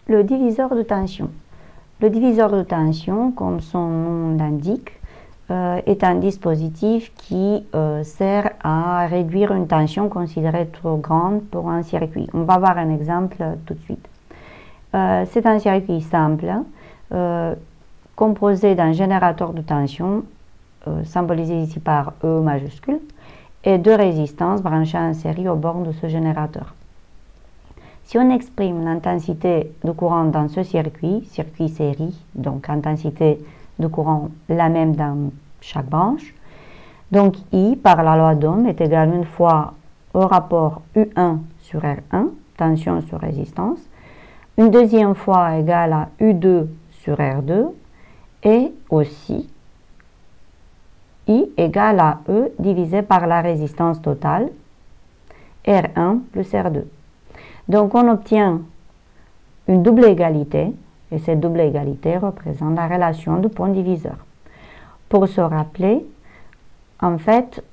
le diviseur de tension. Le diviseur de tension, comme son nom l'indique, est un dispositif qui sert à réduire une tension considérée trop grande pour un circuit. On va voir un exemple tout de suite. C'est un circuit simple, composé d'un générateur de tension, symbolisé ici par E majuscule, et deux résistances branchées en série aux bornes de ce générateur. Si on exprime l'intensité de courant dans ce circuit série, donc intensité de courant la même dans chaque branche, donc I par la loi d'Ohm est égal une fois au rapport U1 sur R1, tension sur résistance, une deuxième fois égale à U2 sur R2, et aussi I égale à E divisé par la résistance totale, R1 plus R2. Donc on obtient une double égalité, et cette double égalité représente la relation du point diviseur. Pour se rappeler, en fait,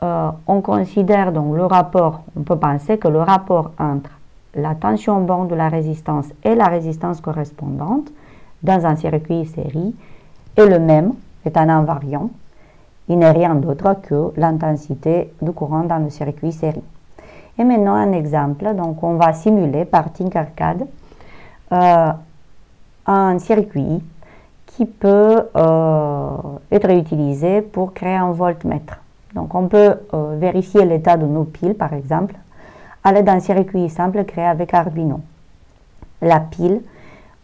on considère donc le rapport, on peut penser que le rapport entre la tension borne de la résistance et la résistance correspondante dans un circuit série est le même, est un invariant. Il n'est rien d'autre que l'intensité du courant dans le circuit série. Et maintenant un exemple, donc on va simuler par Tinkercad un circuit qui peut être utilisé pour créer un voltmètre. Donc on peut vérifier l'état de nos piles par exemple à l'aide d'un circuit simple créé avec Arduino. La pile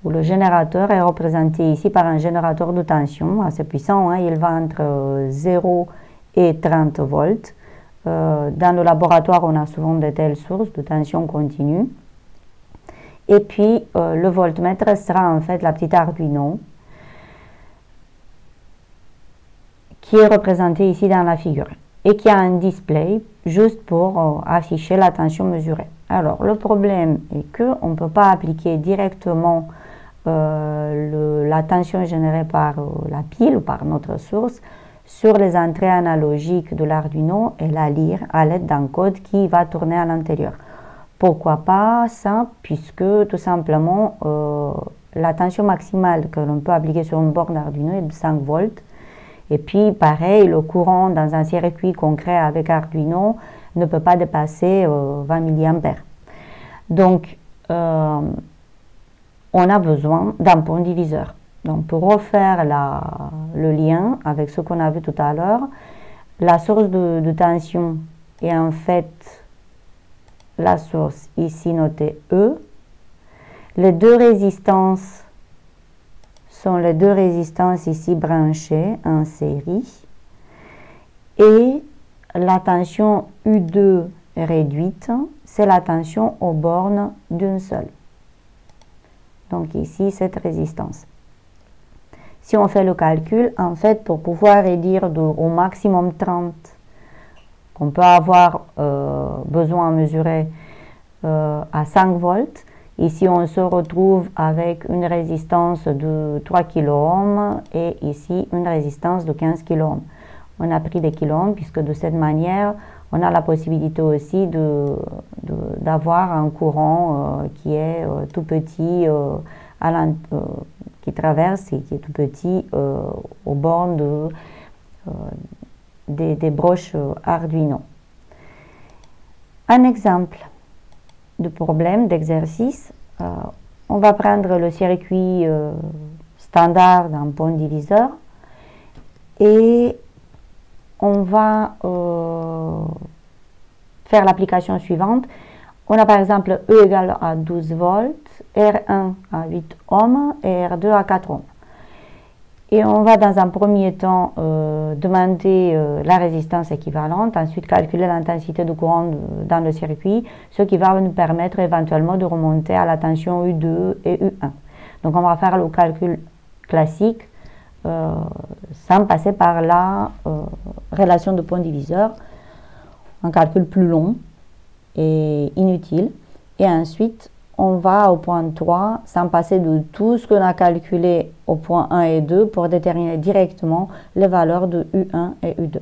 ou le générateur est représenté ici par un générateur de tension assez puissant, hein, il va entre 0 et 30 volts. Dans le laboratoire, on a souvent de telles sources de tension continue. Et puis, le voltmètre sera en fait la petite Arduino qui est représentée ici dans la figure et qui a un display juste pour afficher la tension mesurée. Alors, le problème est qu'on ne peut pas appliquer directement la tension générée par la pile ou par notre source sur les entrées analogiques de l'Arduino et la lire à l'aide d'un code qui va tourner à l'intérieur. Pourquoi pas ça? Puisque tout simplement la tension maximale que l'on peut appliquer sur une borne Arduino est de 5 volts. Et puis pareil, le courant dans un circuit concret avec Arduino ne peut pas dépasser 20 mA. Donc on a besoin d'un point diviseur. Donc pour refaire le lien avec ce qu'on a vu tout à l'heure, la source de tension est en fait la source ici notée E. Les deux résistances sont les deux résistances ici branchées en série. Et la tension U2 réduite, c'est la tension aux bornes d'une seule. Donc ici, cette résistance. Si on fait le calcul, en fait, pour pouvoir réduire au maximum 30 qu'on peut avoir besoin à mesurer à 5 volts, ici on se retrouve avec une résistance de 3 kΩ et ici une résistance de 15 kΩ. On a pris des kiloohms puisque de cette manière, on a la possibilité aussi d'avoir un courant qui est tout petit qui traverse et qui est tout petit aux bornes des broches Arduino. Un exemple de problème, d'exercice, on va prendre le circuit standard d'un point diviseur et on va faire l'application suivante. On a par exemple E égale à 12 volts, R1 à 8 ohms et R2 à 4 ohms. Et on va dans un premier temps demander la résistance équivalente, ensuite calculer l'intensité du courant dans le circuit, ce qui va nous permettre éventuellement de remonter à la tension U2 et U1. Donc on va faire le calcul classique sans passer par la relation de point diviseur, un calcul plus long et inutile. Et ensuite, on va au point 3 sans passer de tout ce qu'on a calculé au point 1 et 2 pour déterminer directement les valeurs de U1 et U2.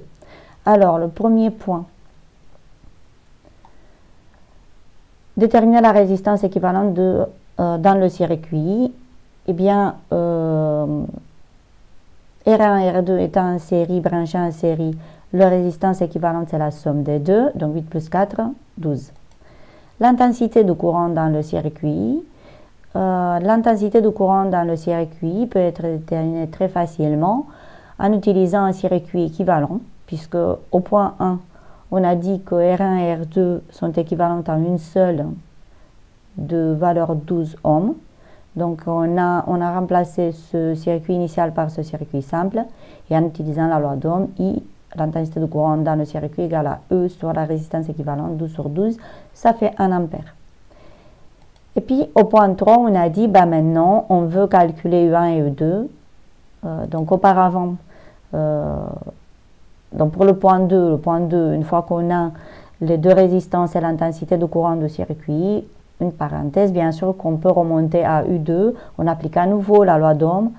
Alors, le premier point, déterminer la résistance équivalente de dans le circuit, eh bien, R1 et R2 étant en série, branchés en série, leur résistance équivalente, c'est la somme des deux, donc 8 plus 4, 12. L'intensité de courant dans le circuit. L'intensité de courant dans le circuit peut être déterminée très facilement en utilisant un circuit équivalent, puisque au point 1, on a dit que R1 et R2 sont équivalents en une seule de valeur 12 ohms. Donc on a remplacé ce circuit initial par ce circuit simple, et en utilisant la loi d'Ohm, I, l'intensité de courant dans le circuit égale à E sur la résistance équivalente, 12 sur 12, ça fait 1 ampère. Et puis au point 3, on a dit, maintenant on veut calculer U1 et U2. Donc auparavant, donc pour le point 2, une fois qu'on a les deux résistances et l'intensité de courant du circuit, une parenthèse, bien sûr qu'on peut remonter à U2, on applique à nouveau la loi d'Ohm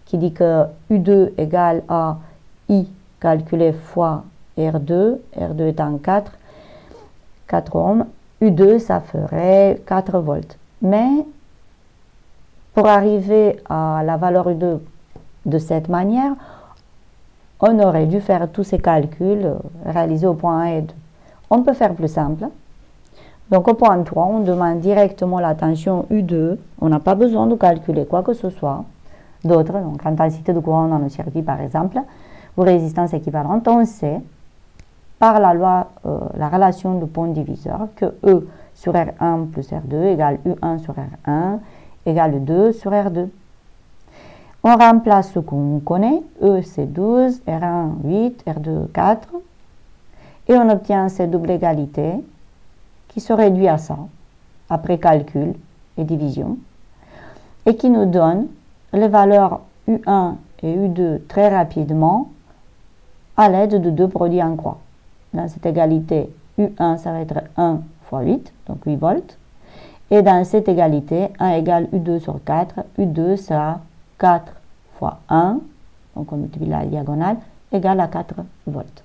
qui dit que U2 égale à I calculé fois R2, R2 étant 4 ohms, U2 ça ferait 4 volts. Mais pour arriver à la valeur U2 de cette manière, on aurait dû faire tous ces calculs réalisés au point 1 et 2. On peut faire plus simple. Donc au point 3, on demande directement la tension U2. On n'a pas besoin de calculer quoi que ce soit d'autre. Donc l'intensité de courant dans le circuit par exemple, ou résistance équivalente. On sait par la loi, la relation de pont diviseur, que E sur R1 plus R2 égale U1 sur R1 égale 2 sur R2. On remplace ce qu'on connaît, E c'est 12, R1 8, R2 4, et on obtient cette double égalité qui se réduit à ça, après calcul et division, et qui nous donne les valeurs U1 et U2 très rapidement à l'aide de deux produits en croix. Dans cette égalité, U1 ça va être 1 fois 8, donc 8 volts, et dans cette égalité, 1 égale U2 sur 4, U2 sera 4 fois 1, donc on multiplie la diagonale, égale à 4 volts.